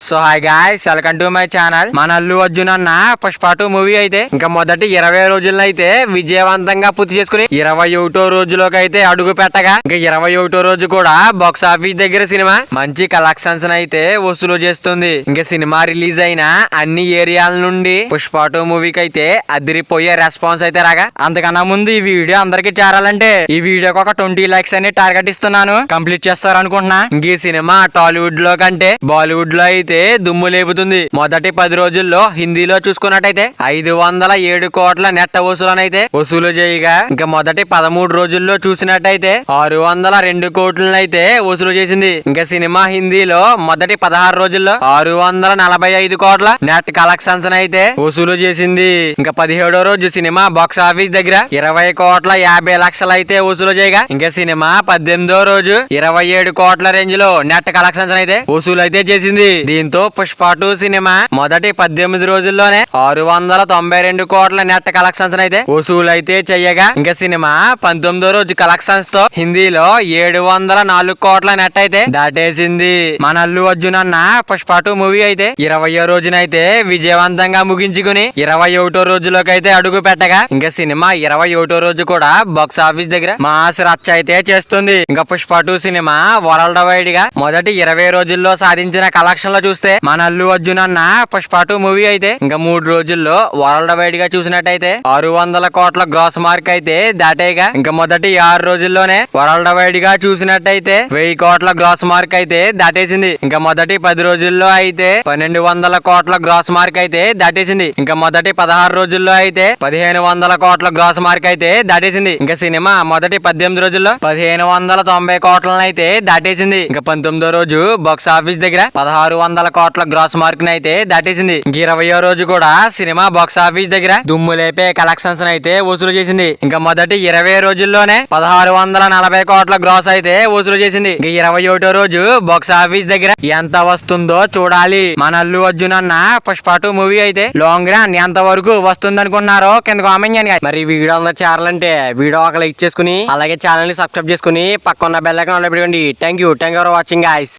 So hi guys, welcome to my channel. మన అల్లు అర్జున్ అన్న Pushpa 2 movie అయితే ఇంకా మొదటి 20 రోజుల్లో అయితే విజయవంతంగా పూర్తి చేసుకుని 21వ రోజులోకి అయితే అడుగు పెట్టగా ఇంకా 21వ రోజు కూడా బాక్స్ ఆఫీస్ దగ్గర సినిమా మంచి కలెక్షన్స్ అయితే వసూలు చేస్తుంది. ఇంకా సినిమా రిలీజ్ అయిన అన్ని ఏరియాల నుండి పుష్ప 2 మూవీకి అయితే అదిరిపోయే రెస్పాన్స్ అయితే రాగా, అంతకన్నా ముందు ఈ వీడియో అందరికి చేరాలంటే ఈ వీడియోకి ఒక 20 లైక్స్ అని టార్గెట్ ఇస్తున్నాను. కంప్లీట్ చేస్తారనుకుంటున్నా. ఇంక ఈ సినిమా టాలీవుడ్ లో కంటే బాలీవుడ్ లో అయితే దుమ్ము లేపుతుంది. మొదటి 10 రోజుల్లో హిందీలో చూసుకున్నట్టయితే 507 కోట్ల నెట్ వసూలనైతే వసూలు చేయగా, ఇంకా మొదటి 13 రోజుల్లో చూసినట్టయితే 602 కోట్లను అయితే వసూలు చేసింది. ఇంకా సినిమా హిందీలో మొదటి 16 రోజుల్లో 645 కోట్ల నెట్ కలెక్షన్స్ అయితే వసూలు చేసింది. ఇంకా 17వ రోజు సినిమా బాక్స్ ఆఫీస్ దగ్గర 20 కోట్ల 50 లక్షలు అయితే వసూలు చేయగా, ఇంకా సినిమా 18వ రోజు 27 కోట్ల రేంజ్ లో నెట్ కలెక్షన్స్ అయితే వసూలు అయితే చేసింది. దీంతో పుష్ప 2 సినిమా మొదటి 18 రోజుల్లోనే 692 కోట్ల నెట్ కలెక్షన్స్ అయితే వసూలు అయితే చెయ్యగా, ఇంకా సినిమా 19వ రోజు కలెక్షన్స్ తో హిందీలో 704 కోట్ల నెట్ అయితే దాటేసింది. మన అల్లు అర్జున్ అన్న పుష్ప 2 మూవీ అయితే 20వ రోజునైతే విజయవంతంగా ముగించుకుని 21వ రోజులోకి అయితే అడుగు పెట్టగా, ఇంకా సినిమా 21వ రోజు కూడా బాక్స్ ఆఫీస్ దగ్గర మాస్ రచ్చ అయితే చేస్తుంది. ఇంకా పుష్ప 2 సినిమా వరల్డ్ వైడ్ గా మొదటి 20 రోజుల్లో సాధించిన కలెక్షన్ లో చూస్తే మన అల్లు అర్జున్ అన్న పుష్ప 2 మూవీ అయితే ఇంకా 3 రోజుల్లో వరల్డ్ వైడ్ గా చూసినట్టయితే 600 కోట్ల గ్రాస్ మార్క్ అయితే దాటేగా, ఇంకా మొదటి 6 రోజుల్లోనే వరల్డ్ వైడ్ గా చూసినట్టయితే 1000 కోట్ల గ్రాస్ మార్క్ అయితే దాటేసింది. ఇంకా మొదటి 10 రోజుల్లో అయితే 1200 కోట్ల గ్రాస్ మార్క్ అయితే దాటేసింది. ఇంకా మొదటి 16 రోజుల్లో అయితే 1500 కోట్ల గ్రాస్ మార్క్ అయితే దాటేసింది. ఇంకా సినిమా మొదటి 18 రోజుల్లో 1590 కోట్లను అయితే దాటేసింది. ఇంకా 19వ రోజు బాక్స్ ఆఫీస్ దగ్గర 1600 కోట్ల గ్రాస్ మార్క్ అయితే దాటేసింది. 20వ రోజు కూడా సినిమా బాక్స్ ఆఫీస్ దగ్గర దుమ్ము లేపే కలెక్షన్స్ అయితే వసూలు చేసింది. ఇంకా మొదటి 20 రోజుల్లోనే 1640 కోట్ల గ్రాస్ అయితే వసూలు చేసింది. ఇంకా 21వ రోజు బాక్స్ ఆఫీస్ దగ్గర ఎంత వస్తుందో చూడాలి. మన అల్లు అర్జున్ అన్న పుష్ప 2 మూవీ అయితే లాంగ్ రన్ ఎంత వరకు వస్తుంది అనుకున్నారో కింద కామెంట్ చేయండి. మరి వీడియో అందరూ చేరాలంటే వీడియో ఒక లైక్ చేసుకుని అలాగే ఛానల్ ని సబ్స్క్రైబ్ చేసుకుని పక్కన బెల్ ఐకాన్ ఆన్ లో పెట్టుకోండి. Thank you for watching guys.